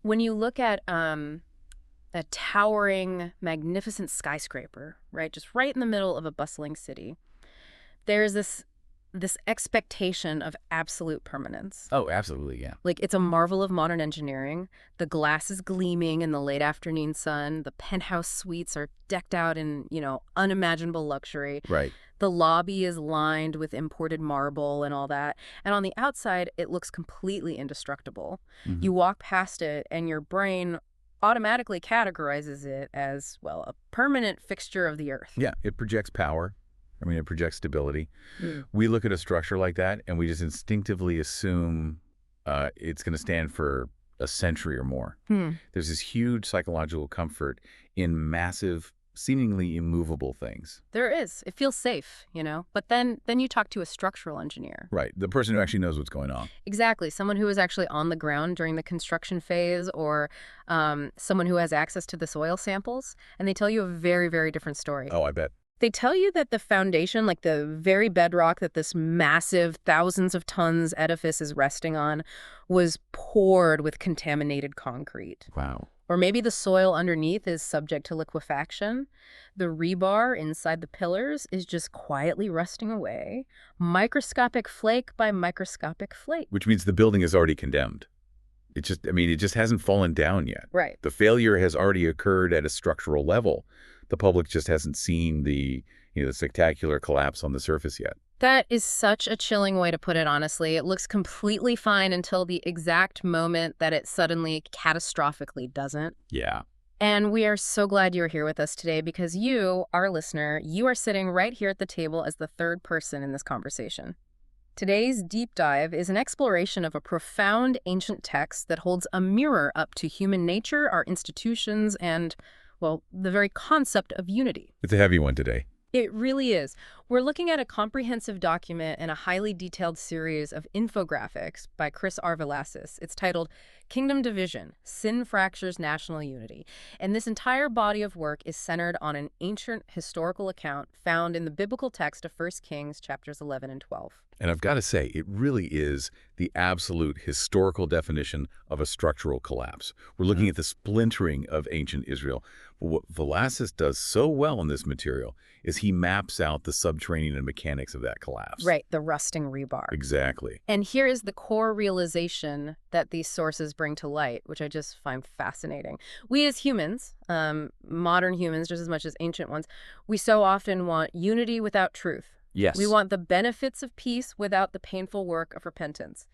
When you look at a towering, magnificent skyscraper, right, just right in the middle of a bustling city, there's this expectation of absolute permanence. Oh, absolutely, yeah. Like, it's a marvel of modern engineering. The glass is gleaming in the late afternoon sun. The penthouse suites are decked out in, unimaginable luxury. Right. The lobby is lined with imported marble and all that. And on the outside, it looks completely indestructible. Hmm. You walk past it, and your brain automatically categorizes it as, well, a permanent fixture of the earth. Yeah, it projects power. I mean, it projects stability. Mm. We look at a structure like that, and we just instinctively assume it's going to stand for a century or more. Hmm. There's this huge psychological comfort in massive, seemingly immovable things. There is. It feels safe, But then you talk to a structural engineer. Right, the person who actually knows what's going on. Exactly. Someone who was actually on the ground during the construction phase, or someone who has access to the soil samples. And they tell you a very, very different story. Oh, I bet. They tell you that the foundation, like the very bedrock that this massive, thousands of tons edifice is resting on, was poured with contaminated concrete. Wow. Or maybe the soil underneath is subject to liquefaction. The rebar inside the pillars is just quietly rusting away, microscopic flake by microscopic flake. Which means the building is already condemned. It just hasn't fallen down yet. Right. The failure has already occurred at a structural level. The public just hasn't seen the spectacular collapse on the surface yet. That is such a chilling way to put it, honestly. It looks completely fine until the exact moment that it suddenly catastrophically doesn't. Yeah. And we are so glad you're here with us today because you, our listener, you are sitting right here at the table as the third person in this conversation. Today's deep dive is an exploration of a profound ancient text that holds a mirror up to human nature, our institutions, and, well, the very concept of unity. It's a heavy one today. It really is. We're looking at a comprehensive document and a highly detailed series of infographics by Chris R. Velasquez. It's titled Kingdom Division, Sin Fractures National Unity. And this entire body of work is centered on an ancient historical account found in the biblical text of 1 Kings chapters 11 and 12. And I've got to say, it really is the absolute historical definition of a structural collapse. We're looking at the splintering of ancient Israel. But what Velasquez does so well in this material is he maps out the subterranean and mechanics of that collapse. Right, the rusting rebar. Exactly. And here is the core realization that these sources bring to light, which I just find fascinating. We as humans, modern humans just as much as ancient ones, we so often want unity without truth. Yes. We want the benefits of peace without the painful work of repentance.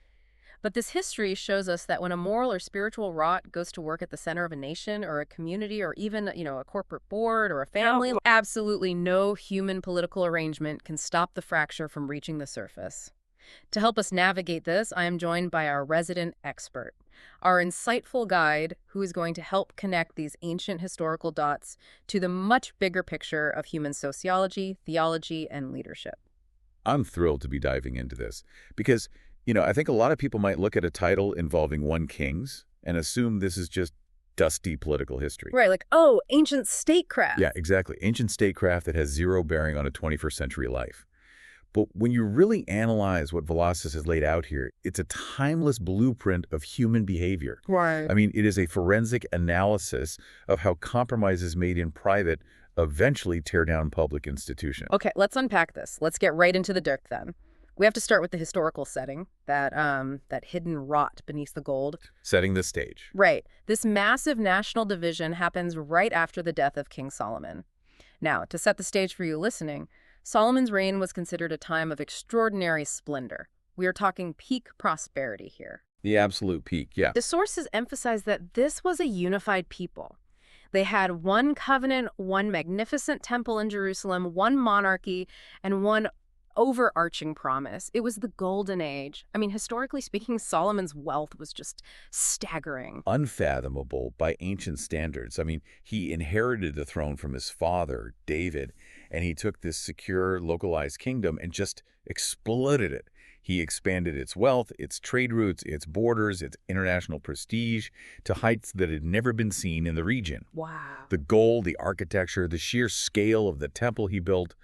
But this history shows us that when a moral or spiritual rot goes to work at the center of a nation or a community or even, a corporate board or a family, absolutely no human political arrangement can stop the fracture from reaching the surface. To help us navigate this, I am joined by our resident expert, our insightful guide who is going to help connect these ancient historical dots to the much bigger picture of human sociology, theology, and leadership. I'm thrilled to be diving into this because, I think a lot of people might look at a title involving 1 Kings and assume this is just dusty political history. Right, like, ancient statecraft. Yeah, exactly. Ancient statecraft that has zero bearing on a 21st century life. But when you really analyze what Velasquez has laid out here, it's a timeless blueprint of human behavior. Right. I mean, it is a forensic analysis of how compromises made in private eventually tear down public institutions. Okay, let's unpack this. Let's get right into the dirt then. We have to start with the historical setting, that hidden rot beneath the gold. Setting the stage. Right. This massive national division happens right after the death of King Solomon. Now, to set the stage for you listening, Solomon's reign was considered a time of extraordinary splendor. We are talking peak prosperity here. The absolute peak, yeah. The sources emphasize that this was a unified people. They had one covenant, one magnificent temple in Jerusalem, one monarchy, and one overarching promise. It was the golden age. I mean, historically speaking, Solomon's wealth was just staggering. Unfathomable by ancient standards. I mean, he inherited the throne from his father, David, and he took this secure, localized kingdom and just exploded it. He expanded its wealth, its trade routes, its borders, its international prestige to heights that had never been seen in the region. Wow. The gold, the architecture, the sheer scale of the temple he built,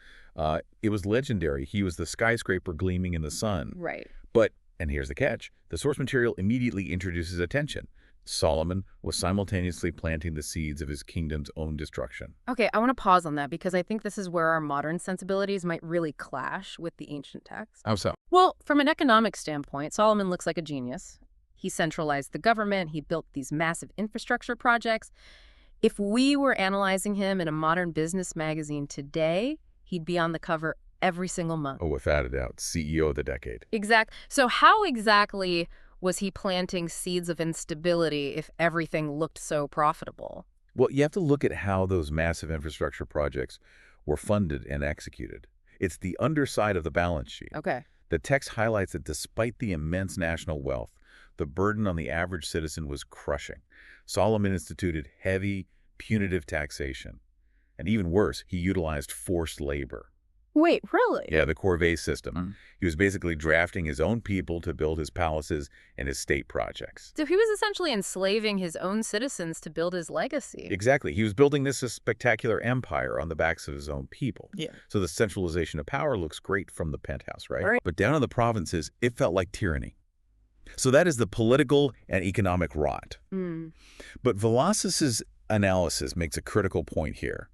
it was legendary. He was the skyscraper gleaming in the sun. Right. But, and here's the catch, the source material immediately introduces a tension. Solomon was simultaneously planting the seeds of his kingdom's own destruction. Okay, I want to pause on that because I think this is where our modern sensibilities might really clash with the ancient text. How so? Well, from an economic standpoint, Solomon looks like a genius. He centralized the government, he built these massive infrastructure projects. If we were analyzing him in a modern business magazine today, he'd be on the cover every single month. Oh, without a doubt, CEO of the decade. So how exactly was he planting seeds of instability if everything looked so profitable? Well, you have to look at how those massive infrastructure projects were funded and executed. It's the underside of the balance sheet. Okay. The text highlights that despite the immense national wealth, the burden on the average citizen was crushing. Solomon instituted heavy, punitive taxation. And even worse, he utilized forced labor. Wait, really? Yeah, the corvée system. He was basically drafting his own people to build his palaces and his state projects. So he was essentially enslaving his own citizens to build his legacy. Exactly. He was building this spectacular empire on the backs of his own people. Yeah. So the centralization of power looks great from the penthouse, right? Right. But down in the provinces, it felt like tyranny. So that is the political and economic rot. But Velazquez's analysis makes a critical point here.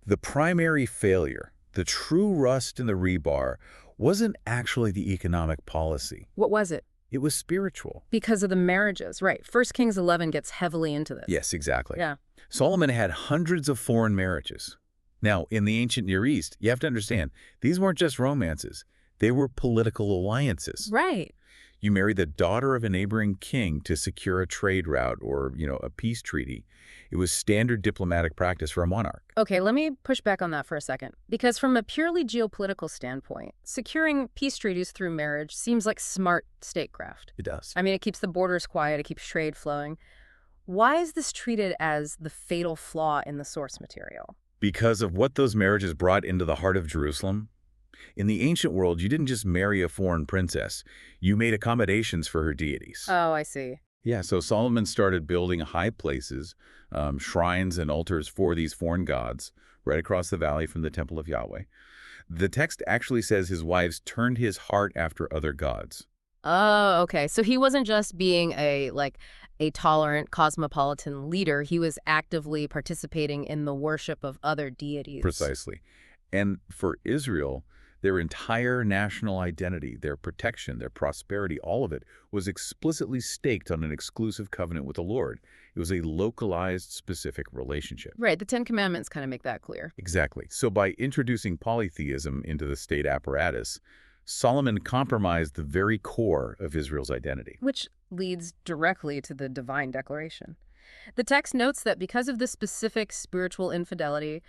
The primary failure, the true rust in the rebar, wasn't actually the economic policy. What was it? It was spiritual. Because of the marriages, right. 1 Kings 11 gets heavily into this. Yes, exactly. Yeah. Solomon had hundreds of foreign marriages. Now, in the ancient Near East, you have to understand, these weren't just romances. They were political alliances. Right. You married the daughter of a neighboring king to secure a trade route or, a peace treaty. It was standard diplomatic practice for a monarch. Okay, let me push back on that for a second. Because from a purely geopolitical standpoint, securing peace treaties through marriage seems like smart statecraft. It does. I mean, it keeps the borders quiet, it keeps trade flowing. Why is this treated as the fatal flaw in the source material? Because of what those marriages brought into the heart of Jerusalem. In the ancient world, you didn't just marry a foreign princess. You made accommodations for her deities. Oh, I see. Yeah, so Solomon started building high places, shrines and altars for these foreign gods, right across the valley from the temple of Yahweh. The text actually says his wives turned his heart after other gods. Oh, okay. So he wasn't just being a tolerant cosmopolitan leader. He was actively participating in the worship of other deities. Precisely. And for Israel, their entire national identity, their protection, their prosperity, all of it was explicitly staked on an exclusive covenant with the Lord. It was a localized, specific relationship. Right. The Ten Commandments kind of make that clear. Exactly. So by introducing polytheism into the state apparatus, Solomon compromised the very core of Israel's identity. Which leads directly to the divine declaration. The text notes that because of this specific spiritual infidelity,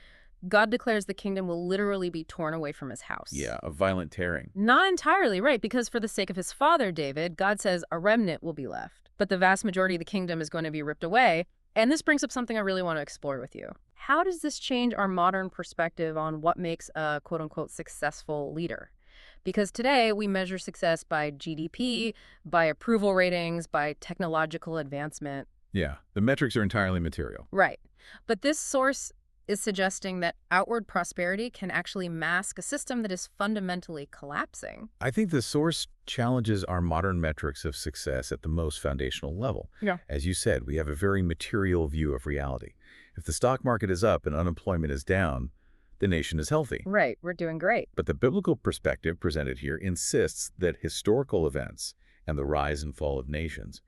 God declares the kingdom will literally be torn away from his house. Yeah, a violent tearing. Not entirely, right, because for the sake of his father, David, God says a remnant will be left. But the vast majority of the kingdom is going to be ripped away. And this brings up something I really want to explore with you. How does this change our modern perspective on what makes a quote-unquote successful leader? Because today we measure success by GDP, by approval ratings, by technological advancement. Yeah, the metrics are entirely material. Right. But this source is suggesting that outward prosperity can actually mask a system that is fundamentally collapsing. I think the source challenges our modern metrics of success at the most foundational level. Yeah. As you said, we have a very material view of reality. If the stock market is up and unemployment is down, the nation is healthy. Right, we're doing great. But the biblical perspective presented here insists that historical events and the rise and fall of nations,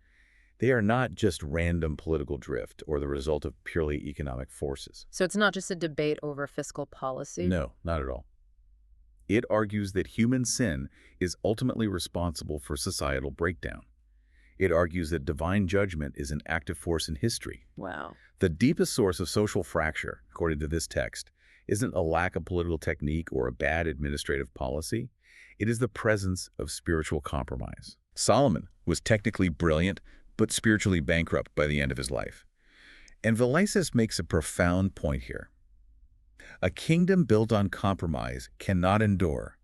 they are not just random political drift or the result of purely economic forces. So it's not just a debate over fiscal policy? No, not at all. It argues that human sin is ultimately responsible for societal breakdown. It argues that divine judgment is an active force in history. Wow. The deepest source of social fracture, according to this text, isn't a lack of political technique or a bad administrative policy. It is the presence of spiritual compromise. Solomon was technically brilliant, but spiritually bankrupt by the end of his life. And Velazquez makes a profound point here. A kingdom built on compromise cannot endure.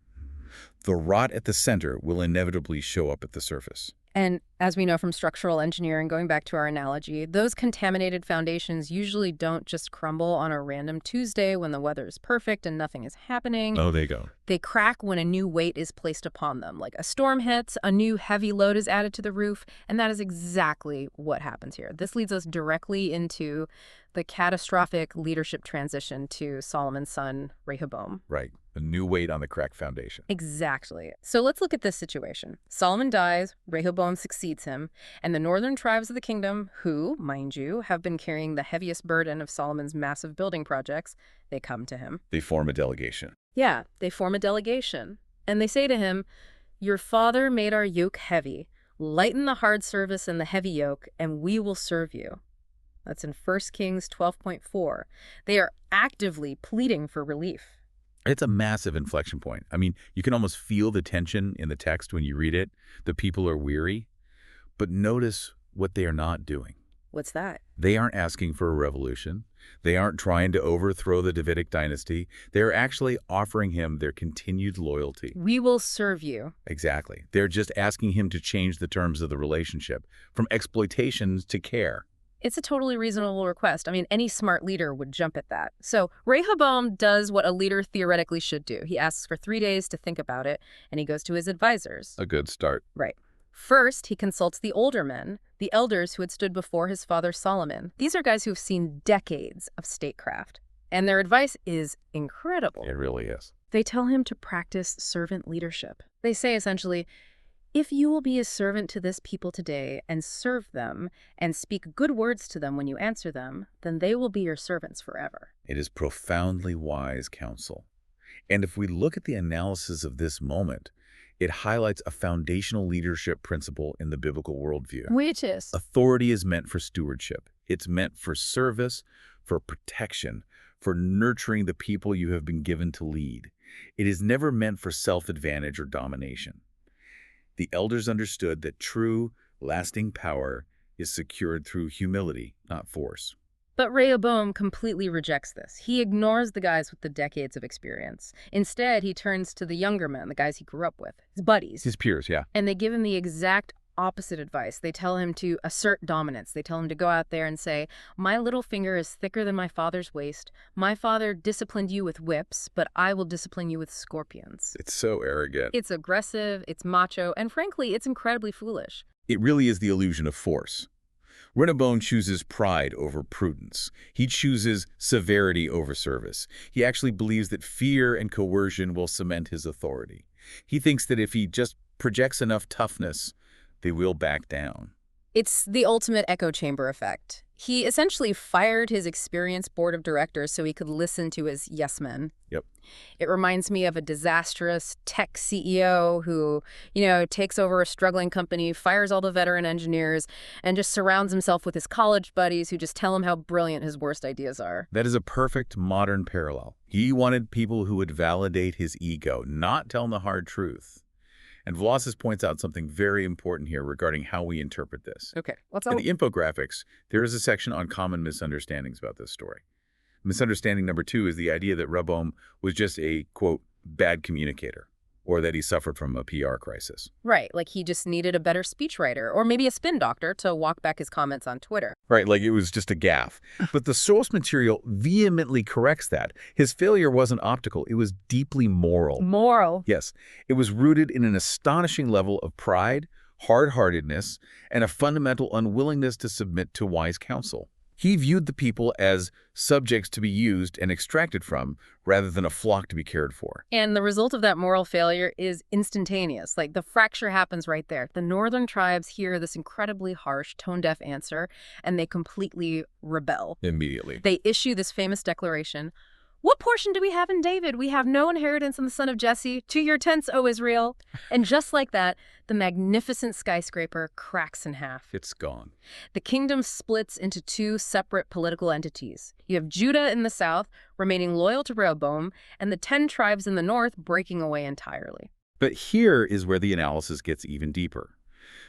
The rot at the center will inevitably show up at the surface. And as we know from structural engineering, going back to our analogy, those contaminated foundations usually don't just crumble on a random Tuesday when the weather is perfect and nothing is happening. Oh, they go. They crack when a new weight is placed upon them. Like a storm hits, a new heavy load is added to the roof, and that is exactly what happens here. This leads us directly into the catastrophic leadership transition to Solomon's son, Rehoboam. Right. A new weight on the cracked foundation. Exactly. So let's look at this situation. Solomon dies, Rehoboam succeeds him, and the northern tribes of the kingdom, who, mind you, have been carrying the heaviest burden of Solomon's massive building projects, they come to him. They form a delegation. Yeah, they form a delegation. And they say to him, "Your father made our yoke heavy. Lighten the hard service and the heavy yoke, and we will serve you." That's in 1 Kings 12.4. They are actively pleading for relief. It's a massive inflection point. I mean, you can almost feel the tension in the text when you read it. The people are weary. But notice what they are not doing. What's that? They aren't asking for a revolution. They aren't trying to overthrow the Davidic dynasty. They're actually offering him their continued loyalty. We will serve you. Exactly. They're just asking him to change the terms of the relationship from exploitation to care. It's a totally reasonable request. I mean, any smart leader would jump at that. So Rehoboam does what a leader theoretically should do. He asks for 3 days to think about it, and he goes to his advisors. A good start. Right. First, he consults the older men, the elders who had stood before his father Solomon. These are guys who have seen decades of statecraft, and their advice is incredible. It really is. They tell him to practice servant leadership. They say essentially, if you will be a servant to this people today and serve them and speak good words to them when you answer them, then they will be your servants forever. It is profoundly wise counsel. And if we look at the analysis of this moment, it highlights a foundational leadership principle in the biblical worldview. Which is? Authority is meant for stewardship. It's meant for service, for protection, for nurturing the people you have been given to lead. It is never meant for self-advantage or domination. The elders understood that true, lasting power is secured through humility, not force. But Rehoboam completely rejects this. He ignores the guys with the decades of experience. Instead, he turns to the younger men, the guys he grew up with, his buddies. His peers, yeah. And they give him the exact opposite advice. They tell him to assert dominance. They tell him to go out there and say, "My little finger is thicker than my father's waist. My father disciplined you with whips, but I will discipline you with scorpions." It's so arrogant. It's aggressive, it's macho, and frankly, it's incredibly foolish. It really is the illusion of force. Rehoboam chooses pride over prudence. He chooses severity over service. He actually believes that fear and coercion will cement his authority. He thinks that if he just projects enough toughness, they will back down. It's the ultimate echo chamber effect. He essentially fired his experienced board of directors so he could listen to his yes men. Yep. It reminds me of a disastrous tech CEO who, takes over a struggling company, fires all the veteran engineers, and just surrounds himself with his college buddies who just tell him how brilliant his worst ideas are. That is a perfect modern parallel. He wanted people who would validate his ego, not tell him the hard truth. And Vlasis points out something very important here regarding how we interpret this. Okay, what's In up? the infographics, there is a section on common misunderstandings about this story. Misunderstanding number 2 is the idea that Rehoboam was just a, quote, bad communicator, or that he suffered from a PR crisis. Right, like he just needed a better speechwriter, or maybe a spin doctor to walk back his comments on Twitter. Right, like it was just a gaffe. But the source material vehemently corrects that. His failure wasn't optical, it was deeply moral. Moral. Yes, it was rooted in an astonishing level of pride, hard-heartedness, and a fundamental unwillingness to submit to wise counsel. He viewed the people as subjects to be used and extracted from, rather than a flock to be cared for. And the result of that moral failure is instantaneous. Like, the fracture happens right there. The northern tribes hear this incredibly harsh, tone-deaf answer, and they completely rebel. Immediately. They issue this famous declaration, "What portion do we have in David? We have no inheritance in the son of Jesse. To your tents, O Israel." And just like that, the magnificent skyscraper cracks in half. It's gone. The kingdom splits into 2 separate political entities. You have Judah in the south, remaining loyal to Rehoboam, and the 10 tribes in the north breaking away entirely. But here is where the analysis gets even deeper.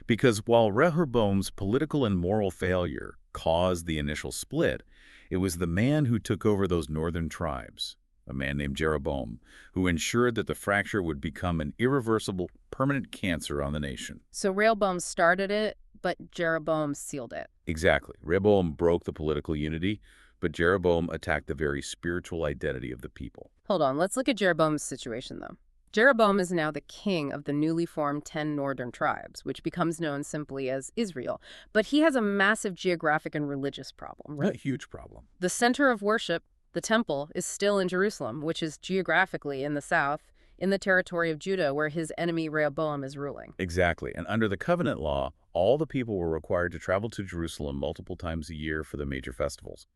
Because while Rehoboam's political and moral failure caused the initial split, it was the man who took over those northern tribes, a man named Jeroboam, who ensured that the fracture would become an irreversible, permanent cancer on the nation. So Rehoboam started it, but Jeroboam sealed it. Exactly. Rehoboam broke the political unity, but Jeroboam attacked the very spiritual identity of the people. Hold on, let's look at Jeroboam's situation, though. Jeroboam is now the king of the newly formed 10 northern tribes, which becomes known simply as Israel. But he has a massive geographic and religious problem, A right? huge problem. The center of worship, the temple, is still in Jerusalem, which is geographically in the south, in the territory of Judah, where his enemy Rehoboam is ruling. Exactly. And under the covenant law, all the people were required to travel to Jerusalem multiple times a year for the major festivals.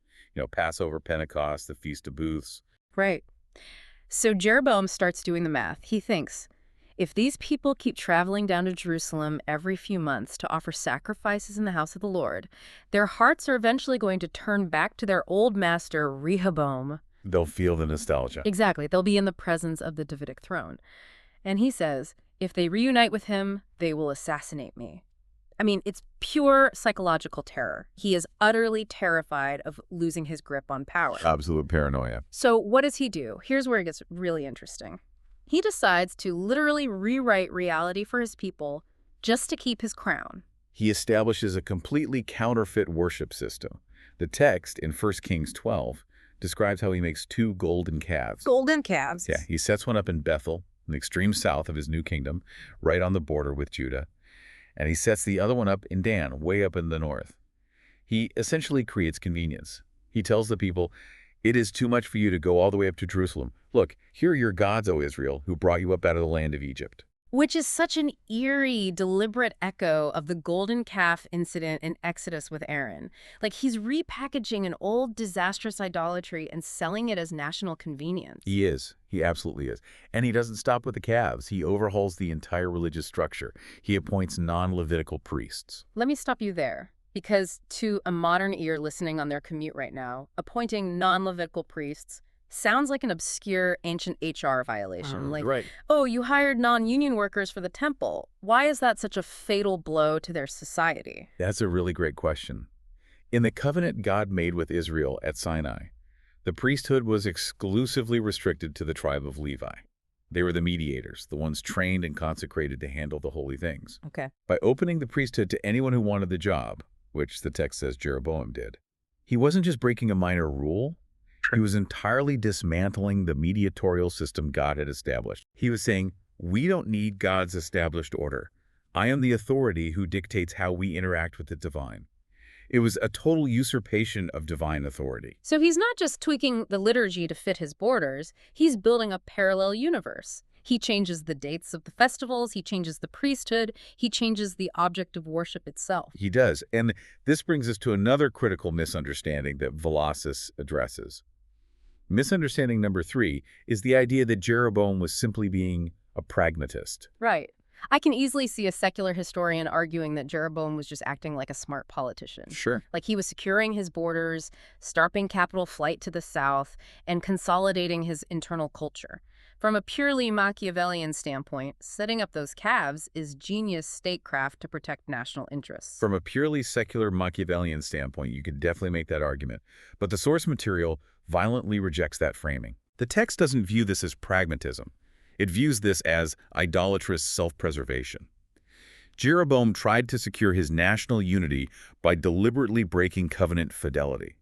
Passover, Pentecost, the Feast of Booths. Right. So Jeroboam starts doing the math. He thinks, if these people keep traveling down to Jerusalem every few months to offer sacrifices in the house of the Lord, their hearts are eventually going to turn back to their old master, Rehoboam. They'll feel the nostalgia. Exactly. They'll be in the presence of the Davidic throne. And he says, if they reunite with him, they will assassinate me. I mean, it's pure psychological terror. He is utterly terrified of losing his grip on power. Absolute paranoia. So what does he do? Here's where it gets really interesting. He decides to literally rewrite reality for his people just to keep his crown. He establishes a completely counterfeit worship system. The text in 1 Kings 12 describes how he makes 2 golden calves. Golden calves. Yeah, he sets one up in Bethel, in the extreme south of his new kingdom, right on the border with Judah. And he sets the other one up in Dan, way up in the north. He essentially creates convenience. He tells the people, it is too much for you to go all the way up to Jerusalem. Look, here are your gods, O Israel, who brought you up out of the land of Egypt. Which is such an eerie, deliberate echo of the golden calf incident in Exodus with Aaron. Like he's repackaging an old disastrous idolatry and selling it as national convenience. He is. He absolutely is. And he doesn't stop with the calves. He overhauls the entire religious structure. He appoints non-Levitical priests. Let me stop you there. Because to a modern ear listening on their commute right now, appointing non-Levitical priests sounds like an obscure ancient HR violation. Right. Oh, you hired non-union workers for the temple. Why is that such a fatal blow to their society? That's a really great question. In the covenant God made with Israel at Sinai, the priesthood was exclusively restricted to the tribe of Levi. They were the mediators, the ones trained and consecrated to handle the holy things. Okay. By opening the priesthood to anyone who wanted the job, which the text says Jeroboam did, he wasn't just breaking a minor rule. He was entirely dismantling the mediatorial system God had established. He was saying, we don't need God's established order. I am the authority who dictates how we interact with the divine. It was a total usurpation of divine authority. So he's not just tweaking the liturgy to fit his borders, he's building a parallel universe. He changes the dates of the festivals, he changes the priesthood, he changes the object of worship itself. He does. And this brings us to another critical misunderstanding that Velazquez addresses. Misunderstanding number 3 is the idea that Jeroboam was simply being a pragmatist. Right. I can easily see a secular historian arguing that Jeroboam was just acting like a smart politician. Sure. Like he was securing his borders, stopping capital flight to the south, and consolidating his internal culture. From a purely Machiavellian standpoint, setting up those calves is genius statecraft to protect national interests. From a purely secular Machiavellian standpoint, you could definitely make that argument. But the source material violently rejects that framing. The text doesn't view this as pragmatism. It views this as idolatrous self-preservation. Jeroboam tried to secure his national unity by deliberately breaking covenant fidelity.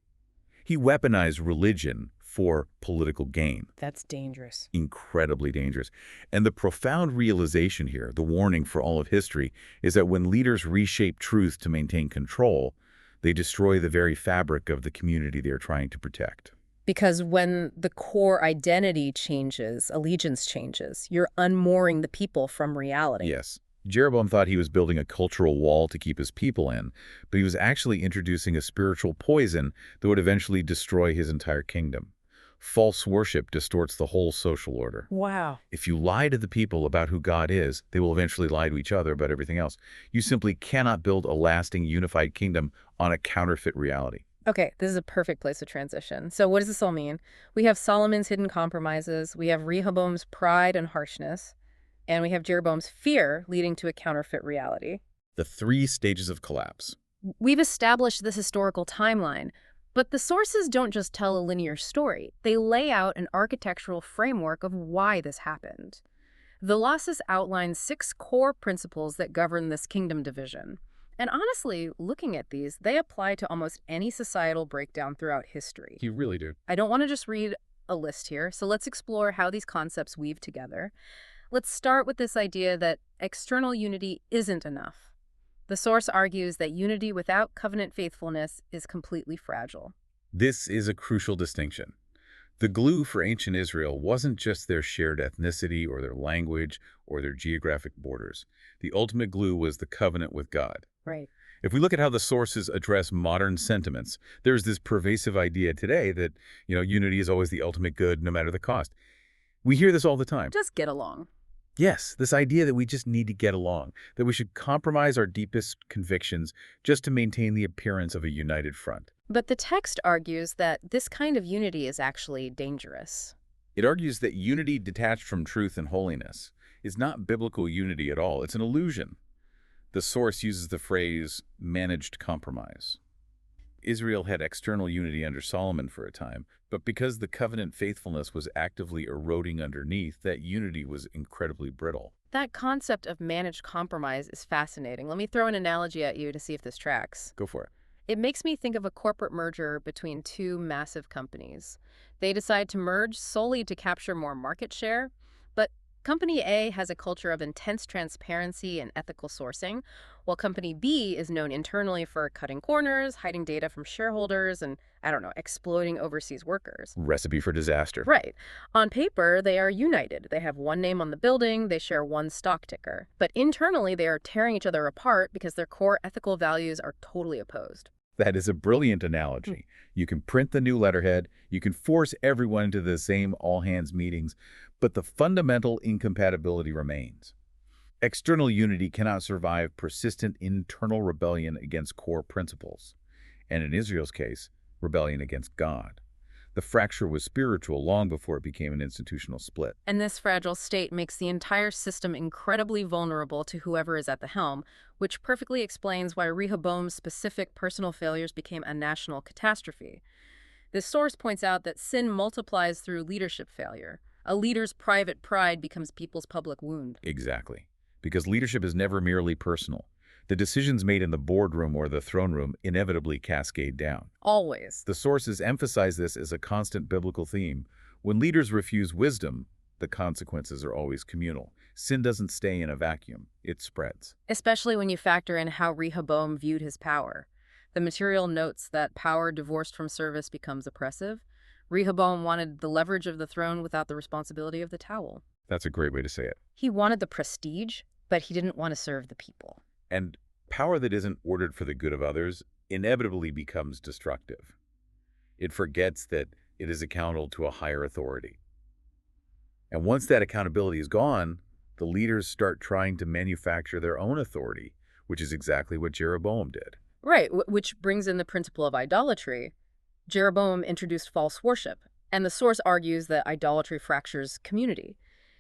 He weaponized religion for political gain. That's dangerous. Incredibly dangerous. And the profound realization here, the warning for all of history, is that when leaders reshape truth to maintain control, they destroy the very fabric of the community they're trying to protect. Because when the core identity changes, allegiance changes, you're unmooring the people from reality. Yes. Jeroboam thought he was building a cultural wall to keep his people in, but he was actually introducing a spiritual poison that would eventually destroy his entire kingdom. False worship distorts the whole social order. Wow. If you lie to the people about who God is, they will eventually lie to each other about everything else. You simply cannot build a lasting, unified kingdom on a counterfeit reality. Okay, this is a perfect place to transition. So what does this all mean? We have Solomon's hidden compromises, we have Rehoboam's pride and harshness, and we have Jeroboam's fear leading to a counterfeit reality. The 3 stages of collapse. We've established this historical timeline, But the sources don't just tell a linear story. They lay out an architectural framework of why this happened. The losses outline 6 core principles that govern this kingdom division. And honestly, looking at these, they apply to almost any societal breakdown throughout history. You really do. I don't want to just read a list here, so let's explore how these concepts weave together. Let's start with this idea that external unity isn't enough. The source argues that unity without covenant faithfulness is completely fragile. This is a crucial distinction. The glue for ancient Israel wasn't just their shared ethnicity or their language or their geographic borders. The ultimate glue was the covenant with God. Right. If we look at how the sources address modern sentiments, there's this pervasive idea today that, unity is always the ultimate good no matter the cost. We hear this all the time. Just get along. Yes, this idea that we just need to get along, that we should compromise our deepest convictions just to maintain the appearance of a united front. But the text argues that this kind of unity is actually dangerous. It argues that unity detached from truth and holiness is not biblical unity at all. It's an illusion. The source uses the phrase managed compromise. Israel had external unity under Solomon for a time, but because the covenant faithfulness was actively eroding underneath, that unity was incredibly brittle. That concept of managed compromise is fascinating. Let me throw an analogy at you to see if this tracks. Go for it. It makes me think of a corporate merger between 2 massive companies. They decide to merge solely to capture more market share, but Company A has a culture of intense transparency and ethical sourcing, while Company B is known internally for cutting corners, hiding data from shareholders, and, exploiting overseas workers. Recipe for disaster. Right. On paper, they are united. They have one name on the building, they share one stock ticker. But internally, they are tearing each other apart because their core ethical values are totally opposed. That is a brilliant analogy. You can print the new letterhead, you can force everyone into the same all-hands meetings, but the fundamental incompatibility remains. External unity cannot survive persistent internal rebellion against core principles, and in Israel's case, rebellion against God. The fracture was spiritual long before it became an institutional split. And this fragile state makes the entire system incredibly vulnerable to whoever is at the helm, which perfectly explains why Rehoboam's specific personal failures became a national catastrophe. This source points out that sin multiplies through leadership failure. A leader's private pride becomes people's public wound. Exactly. Because leadership is never merely personal. The decisions made in the boardroom or the throne room inevitably cascade down. Always. The sources emphasize this as a constant biblical theme. When leaders refuse wisdom, the consequences are always communal. Sin doesn't stay in a vacuum. It spreads. Especially when you factor in how Rehoboam viewed his power. The material notes that power divorced from service becomes oppressive. Rehoboam wanted the leverage of the throne without the responsibility of the towel. That's a great way to say it. He wanted the prestige, but he didn't want to serve the people. And power that isn't ordered for the good of others inevitably becomes destructive. It forgets that it is accountable to a higher authority. And once that accountability is gone, the leaders start trying to manufacture their own authority, which is exactly what Jeroboam did. Right, which brings in the principle of idolatry. Jeroboam introduced false worship, and the source argues that idolatry fractures community.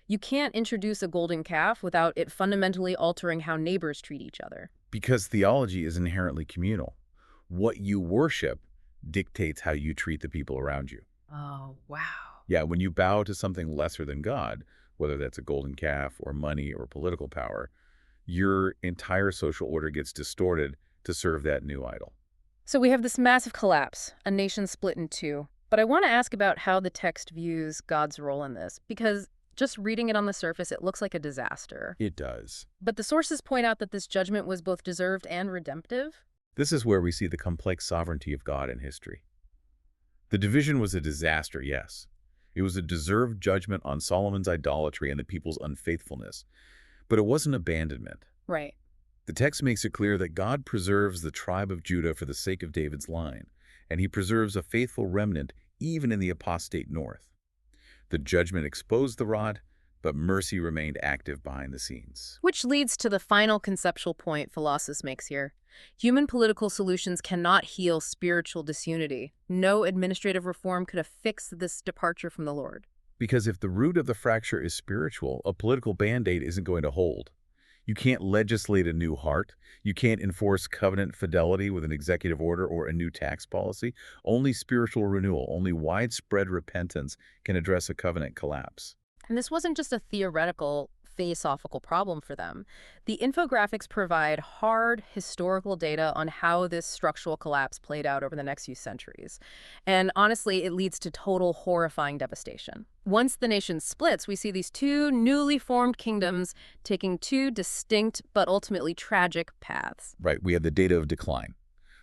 You can't introduce a golden calf without it fundamentally altering how neighbors treat each other. Because theology is inherently communal. What you worship dictates how you treat the people around you. Oh, wow. Yeah, when you bow to something lesser than God, whether that's a golden calf or money or political power, your entire social order gets distorted to serve that new idol. So we have this massive collapse, a nation split in 2. But I want to ask about how the text views God's role in this, because just reading it on the surface, it looks like a disaster. It does. But the sources point out that this judgment was both deserved and redemptive. This is where we see the complex sovereignty of God in history. The division was a disaster, yes. It was a deserved judgment on Solomon's idolatry and the people's unfaithfulness. But it wasn't abandonment. Right. The text makes it clear that God preserves the tribe of Judah for the sake of David's line, and he preserves a faithful remnant even in the apostate north. The judgment exposed the rod, but mercy remained active behind the scenes. Which leads to the final conceptual point Philosophy makes here. Human political solutions cannot heal spiritual disunity. No administrative reform could have fixed this departure from the Lord. Because if the root of the fracture is spiritual, a political band-aid isn't going to hold. You can't legislate a new heart. You can't enforce covenant fidelity with an executive order or a new tax policy. Only spiritual renewal, only widespread repentance can address a covenant collapse. And this wasn't just a theoretical, philosophical problem for them. The infographics provide hard historical data on how this structural collapse played out over the next few centuries. And honestly, it leads to total horrifying devastation. Once the nation splits, we see these two newly formed kingdoms taking two distinct but ultimately tragic paths. Right, we have the data of decline.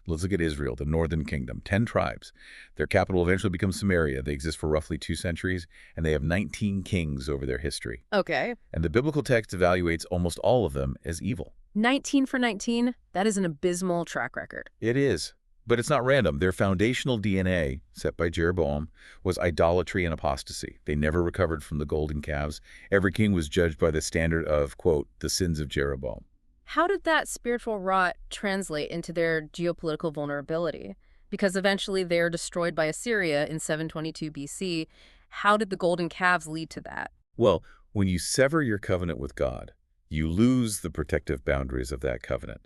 Let's look at Israel, the northern kingdom, 10 tribes. Their capital eventually becomes Samaria. They exist for roughly 2 centuries, and they have 19 kings over their history. Okay. And the biblical text evaluates almost all of them as evil. 19 for 19? That is an abysmal track record. It is. But it's not random. Their foundational DNA, set by Jeroboam, was idolatry and apostasy. They never recovered from the golden calves. Every king was judged by the standard of, quote, the sins of Jeroboam. How did that spiritual rot translate into their geopolitical vulnerability? Because eventually they are destroyed by Assyria in 722 BC. How did the golden calves lead to that? Well, when you sever your covenant with God, you lose the protective boundaries of that covenant.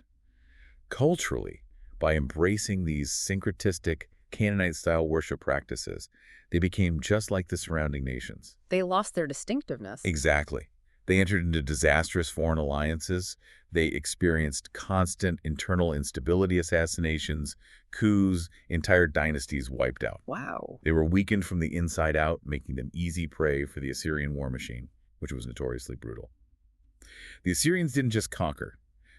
Culturally, by embracing these syncretistic, Canaanite-style worship practices, they became just like the surrounding nations. They lost their distinctiveness. Exactly. They entered into disastrous foreign alliances. They experienced constant internal instability, assassinations, coups, entire dynasties wiped out. Wow. They were weakened from the inside out, making them easy prey for the Assyrian war machine, which was notoriously brutal. The Assyrians didn't just conquer.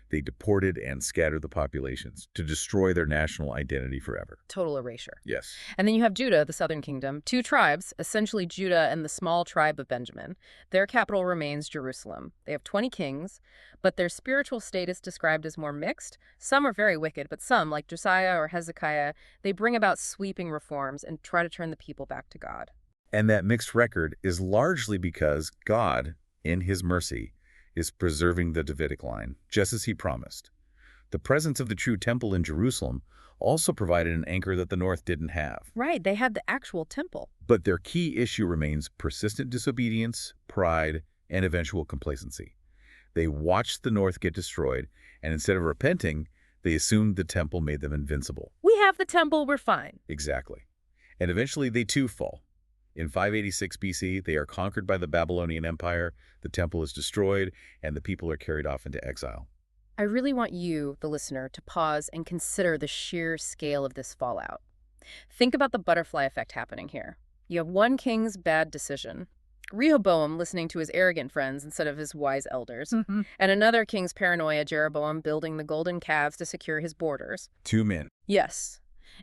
They deported and scattered the populations to destroy their national identity forever. Total erasure. Yes. And then you have Judah, the southern kingdom, 2 tribes, essentially Judah and the small tribe of Benjamin. Their capital remains Jerusalem. They have 20 kings, but their spiritual state is described as more mixed. Some are very wicked, but some, like Josiah or Hezekiah, they bring about sweeping reforms and try to turn the people back to God. And that mixed record is largely because God, in his mercy, is preserving the Davidic line, just as he promised. The presence of the true temple in Jerusalem also provided an anchor that the north didn't have. Right, they had the actual temple. But their key issue remains persistent disobedience, pride, and eventual complacency. They watched the north get destroyed, and instead of repenting, they assumed the temple made them invincible. We have the temple, we're fine. Exactly. And eventually they too fall. In 586 BC, they are conquered by the Babylonian Empire, the temple is destroyed, and the people are carried off into exile. I really want you, the listener, to pause and consider the sheer scale of this fallout. Think about the butterfly effect happening here. You have one king's bad decision, Rehoboam listening to his arrogant friends instead of his wise elders, and another king's paranoia, Jeroboam, building the golden calves to secure his borders. 2 men. Yes.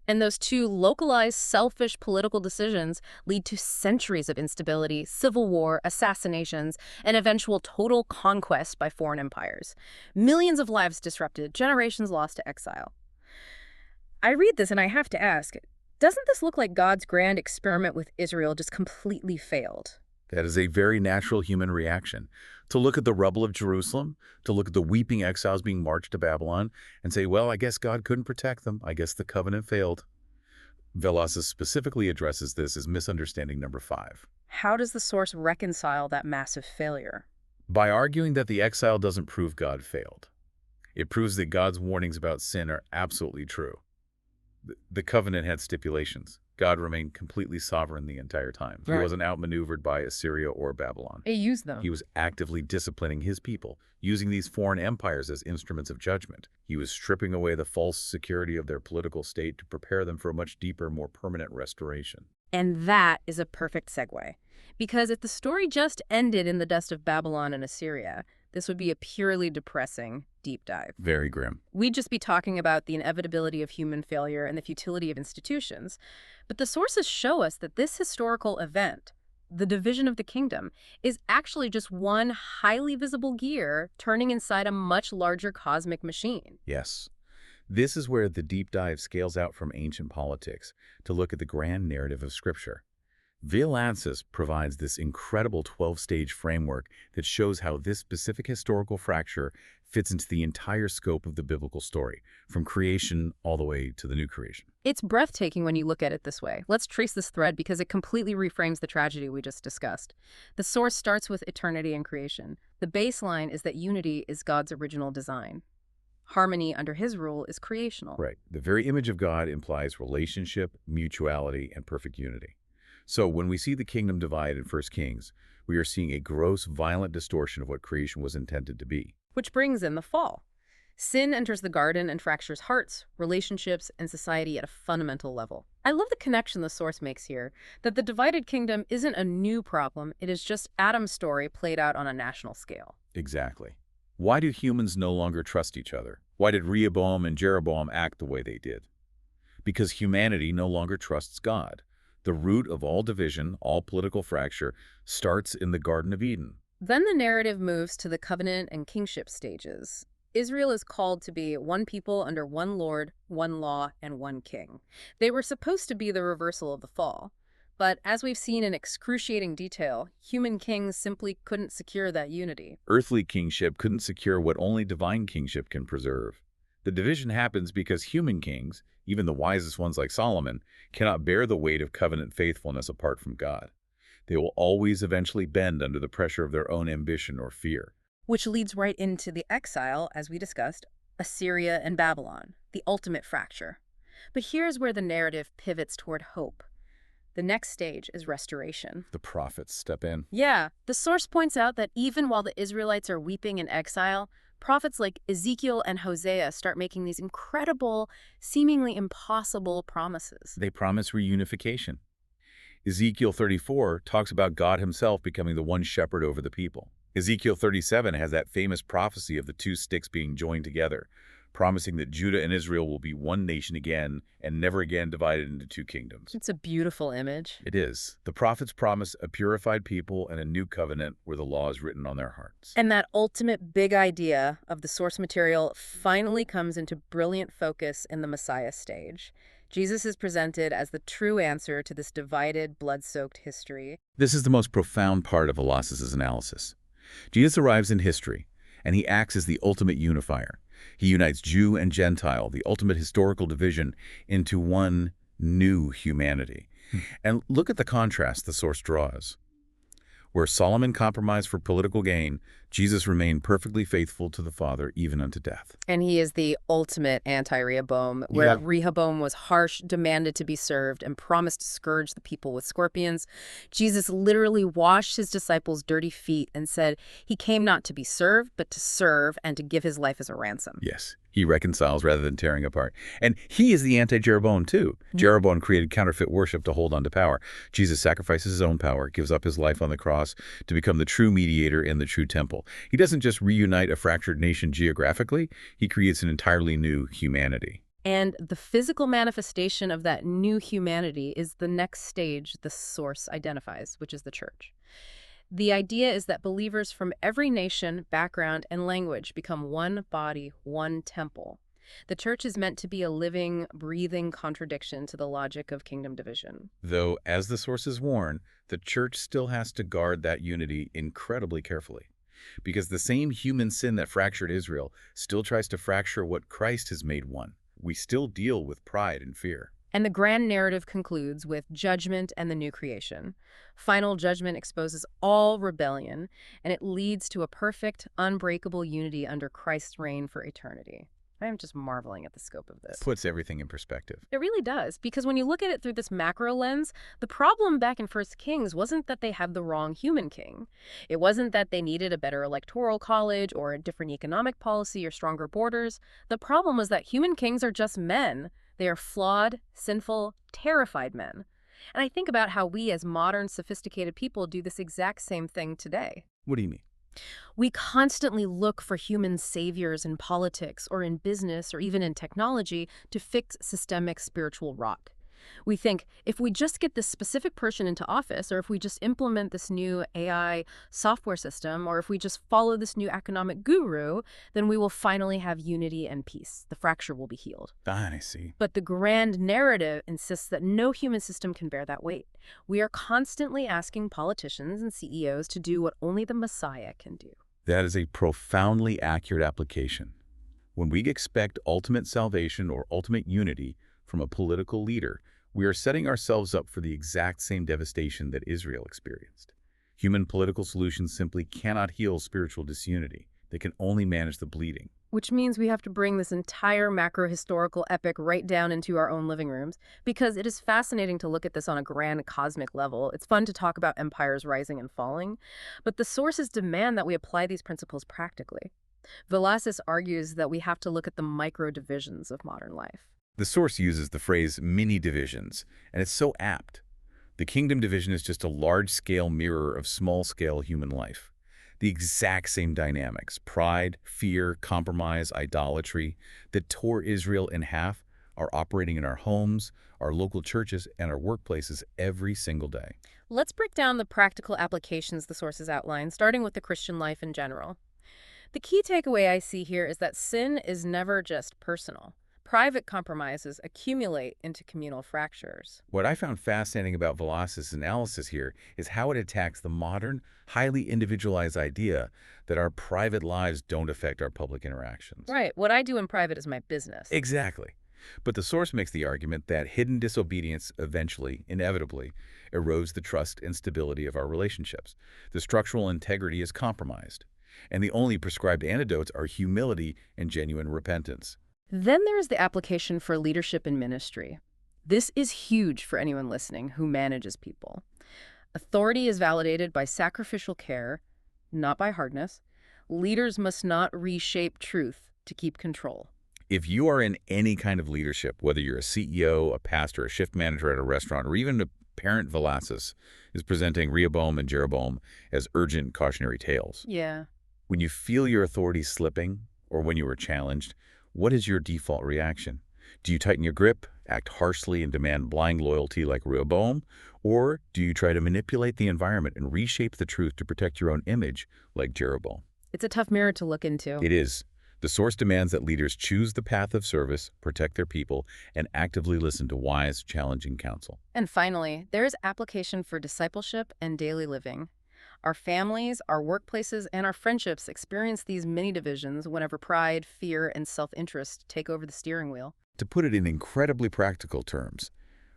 And those 2 localized, selfish political decisions lead to centuries of instability, civil war, assassinations, and eventual total conquest by foreign empires. Millions of lives disrupted, generations lost to exile. I read this and I have to ask, doesn't this look like God's grand experiment with Israel just completely failed? That is a very natural human reaction. To look at the rubble of Jerusalem, to look at the weeping exiles being marched to Babylon, and say, well, I guess God couldn't protect them. I guess the covenant failed. Velazquez specifically addresses this as misunderstanding number 5. How does the source reconcile that massive failure? By arguing that the exile doesn't prove God failed. It proves that God's warnings about sin are absolutely true. The covenant had stipulations. God remained completely sovereign the entire time. He wasn't outmaneuvered by Assyria or Babylon. He used them. He was actively disciplining his people, using these foreign empires as instruments of judgment. He was stripping away the false security of their political state to prepare them for a much deeper, more permanent restoration. And that is a perfect segue. Because if the story just ended in the dust of Babylon and Assyria, this would be a purely depressing deep dive. Very grim. We'd just be talking about the inevitability of human failure and the futility of institutions. But the sources show us that this historical event, the division of the kingdom, is actually just one highly visible gear turning inside a much larger cosmic machine. Yes. This is where the deep dive scales out from ancient politics to look at the grand narrative of Scripture. Violansis provides this incredible 12-stage framework that shows how this specific historical fracture fits into the entire scope of the biblical story, from creation all the way to the new creation. It's breathtaking when you look at it this way. Let's trace this thread because it completely reframes the tragedy we just discussed. The source starts with eternity and creation. The baseline is that unity is God's original design. Harmony under his rule is creational. Right. The very image of God implies relationship, mutuality, and perfect unity. So when we see the kingdom divide in 1 Kings, we are seeing a gross, violent distortion of what creation was intended to be. Which brings in the fall. Sin enters the garden and fractures hearts, relationships, and society at a fundamental level. I love the connection the source makes here, that the divided kingdom isn't a new problem, it is just Adam's story played out on a national scale. Exactly. Why do humans no longer trust each other? Why did Rehoboam and Jeroboam act the way they did? Because humanity no longer trusts God. The root of all division, all political fracture, starts in the Garden of Eden. Then the narrative moves to the covenant and kingship stages. Israel is called to be one people under one Lord, one law, and one king. They were supposed to be the reversal of the fall. But as we've seen in excruciating detail, human kings simply couldn't secure that unity. Earthly kingship couldn't secure what only divine kingship can preserve. The division happens because human kings, even the wisest ones like Solomon, cannot bear the weight of covenant faithfulness apart from God. They will always eventually bend under the pressure of their own ambition or fear. Which leads right into the exile, as we discussed, Assyria and Babylon, the ultimate fracture. But here's where the narrative pivots toward hope. The next stage is restoration. The prophets step in. Yeah, the source points out that even while the Israelites are weeping in exile, prophets like Ezekiel and Hosea start making these incredible, seemingly impossible promises. They promise reunification. Ezekiel 34 talks about God himself becoming the one shepherd over the people. Ezekiel 37 has that famous prophecy of the two sticks being joined together, promising that Judah and Israel will be one nation again and never again divided into two kingdoms. It's a beautiful image. It is. The prophets promise a purified people and a new covenant where the law is written on their hearts. And that ultimate big idea of the source material finally comes into brilliant focus in the Messiah stage. Jesus is presented as the true answer to this divided, blood-soaked history. This is the most profound part of Velazquez's analysis. Jesus arrives in history, and he acts as the ultimate unifier. He unites Jew and Gentile, the ultimate historical division, into one new humanity. And look at the contrast the source draws. Where Solomon compromised for political gain, Jesus remained perfectly faithful to the Father even unto death. And he is the ultimate anti-Rehoboam, where Rehoboam was harsh, demanded to be served, and promised to scourge the people with scorpions. Jesus literally washed his disciples' dirty feet and said he came not to be served, but to serve and to give his life as a ransom. Yes, he reconciles rather than tearing apart. And he is the anti-Jeroboam too. Jeroboam created counterfeit worship to hold on to power. Jesus sacrifices his own power, gives up his life on the cross to become the true mediator in the true temple. He doesn't just reunite a fractured nation geographically, he creates an entirely new humanity. And the physical manifestation of that new humanity is the next stage the source identifies, which is the church. The idea is that believers from every nation, background, and language become one body, one temple. The church is meant to be a living, breathing contradiction to the logic of kingdom division. Though, as the sources warn, the church still has to guard that unity incredibly carefully. Because the same human sin that fractured Israel still tries to fracture what Christ has made one. We still deal with pride and fear. And the grand narrative concludes with judgment and the new creation. Final judgment exposes all rebellion, and it leads to a perfect, unbreakable unity under Christ's reign for eternity. I am just marveling at the scope of this. Puts everything in perspective. It really does, because when you look at it through this macro lens, the problem back in 1 Kings wasn't that they had the wrong human king. It wasn't that they needed a better electoral college or a different economic policy or stronger borders. The problem was that human kings are just men. They are flawed, sinful, terrified men. And I think about how we as modern, sophisticated people do this exact same thing today. What do you mean? We constantly look for human saviors in politics or in business or even in technology to fix systemic spiritual rot. We think, if we just get this specific person into office, or if we just implement this new AI software system, or if we just follow this new economic guru, then we will finally have unity and peace. The fracture will be healed. I see. But the grand narrative insists that no human system can bear that weight. We are constantly asking politicians and CEOs to do what only the Messiah can do. That is a profoundly accurate application. When we expect ultimate salvation or ultimate unity from a political leader, we are setting ourselves up for the exact same devastation that Israel experienced. Human political solutions simply cannot heal spiritual disunity. They can only manage the bleeding. Which means we have to bring this entire macro-historical epic right down into our own living rooms, because it is fascinating to look at this on a grand cosmic level. It's fun to talk about empires rising and falling, but the sources demand that we apply these principles practically. Velazquez argues that we have to look at the micro-divisions of modern life. The source uses the phrase mini divisions, and it's so apt. The kingdom division is just a large-scale mirror of small-scale human life. The exact same dynamics, pride, fear, compromise, idolatry, that tore Israel in half are operating in our homes, our local churches, and our workplaces every single day. Let's break down the practical applications the sources outline, starting with the Christian life in general. The key takeaway I see here is that sin is never just personal. Private compromises accumulate into communal fractures. What I found fascinating about Velazquez's analysis here is how it attacks the modern, highly individualized idea that our private lives don't affect our public interactions. Right. What I do in private is my business. Exactly. But the source makes the argument that hidden disobedience eventually, inevitably, erodes the trust and stability of our relationships. The structural integrity is compromised. And the only prescribed antidotes are humility and genuine repentance. Then there's the application for leadership in ministry. This is huge for anyone listening who manages people. Authority is validated by sacrificial care, not by hardness. Leaders must not reshape truth to keep control. If you are in any kind of leadership, whether you're a CEO, a pastor, a shift manager at a restaurant, or even a parent, Velazquez is presenting Rehoboam and Jeroboam as urgent cautionary tales. Yeah. When you feel your authority slipping, or when you are challenged, what is your default reaction? Do you tighten your grip, act harshly, and demand blind loyalty like Rehoboam? Or do you try to manipulate the environment and reshape the truth to protect your own image like Jeroboam? It's a tough mirror to look into. It is. The source demands that leaders choose the path of service, protect their people, and actively listen to wise, challenging counsel. And finally, there is application for discipleship and daily living. Our families, our workplaces, and our friendships experience these mini divisions whenever pride, fear, and self-interest take over the steering wheel. To put it in incredibly practical terms,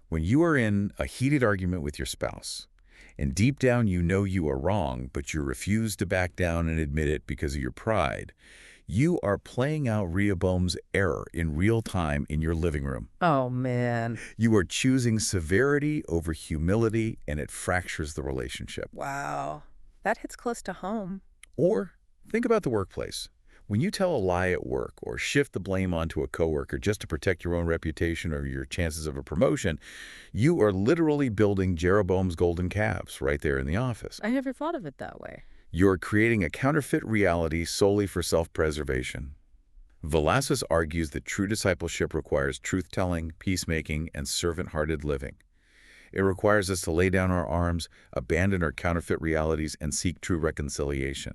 when you are in a heated argument with your spouse, and deep down you know you are wrong, but you refuse to back down and admit it because of your pride, you are playing out Rehoboam's error in real time in your living room. Oh, man. You are choosing severity over humility, and it fractures the relationship. Wow. That hits close to home. Or think about the workplace. When you tell a lie at work or shift the blame onto a coworker just to protect your own reputation or your chances of a promotion, you are literally building Jeroboam's golden calves right there in the office. I never thought of it that way. You're creating a counterfeit reality solely for self-preservation. Velazquez argues that true discipleship requires truth-telling, peacemaking, and servant-hearted living. It requires us to lay down our arms, abandon our counterfeit realities, and seek true reconciliation.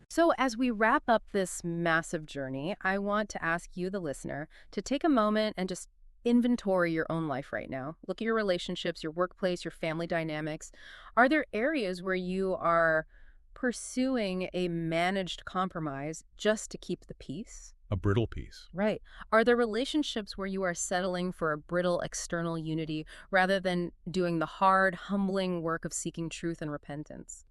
So as we wrap up this massive journey, I want to ask you, the listener, to take a moment and just inventory your own life right now. Look at your relationships, your workplace, your family dynamics. Are there areas where you are pursuing a managed compromise just to keep the peace? A brittle peace. Right. Are there relationships where you are settling for a brittle external unity rather than doing the hard, humbling work of seeking truth and repentance?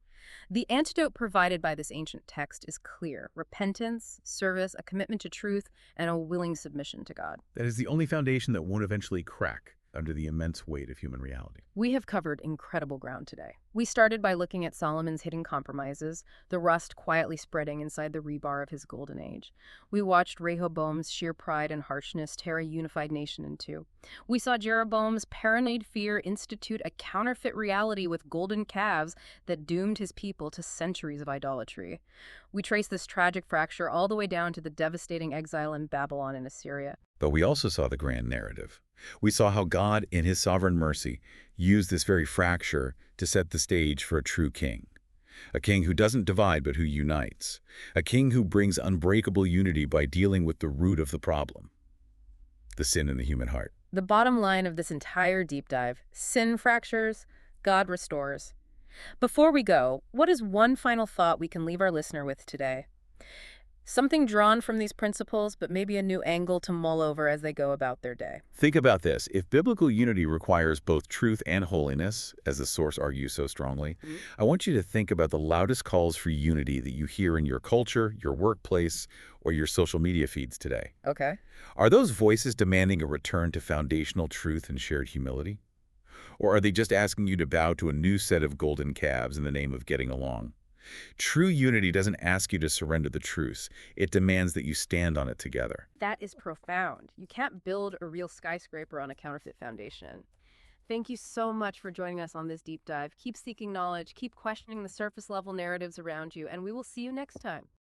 The antidote provided by this ancient text is clear: repentance, service, a commitment to truth, and a willing submission to God. That is the only foundation that won't eventually crack under the immense weight of human reality. We have covered incredible ground today. We started by looking at Solomon's hidden compromises, the rust quietly spreading inside the rebar of his golden age. We watched Rehoboam's sheer pride and harshness tear a unified nation in two. We saw Jeroboam's paranoid fear institute a counterfeit reality with golden calves that doomed his people to centuries of idolatry. We traced this tragic fracture all the way down to the devastating exile in Babylon and Assyria. But we also saw the grand narrative. We saw how God, in his sovereign mercy, used this very fracture to set the stage for a true king. A king who doesn't divide but who unites. A king who brings unbreakable unity by dealing with the root of the problem, the sin in the human heart. The bottom line of this entire deep dive: sin fractures, God restores. Before we go, what is one final thought we can leave our listener with today? Something drawn from these principles, but maybe a new angle to mull over as they go about their day. Think about this. If biblical unity requires both truth and holiness, as the source argues so strongly, Mhm. I want you to think about the loudest calls for unity that you hear in your culture, your workplace, or your social media feeds today. Okay. Are those voices demanding a return to foundational truth and shared humility? Or are they just asking you to bow to a new set of golden calves in the name of getting along? True unity doesn't ask you to surrender the truth. It demands that you stand on it together. That is profound. You can't build a real skyscraper on a counterfeit foundation. Thank you so much for joining us on this deep dive. Keep seeking knowledge, keep questioning the surface level narratives around you, and we will see you next time.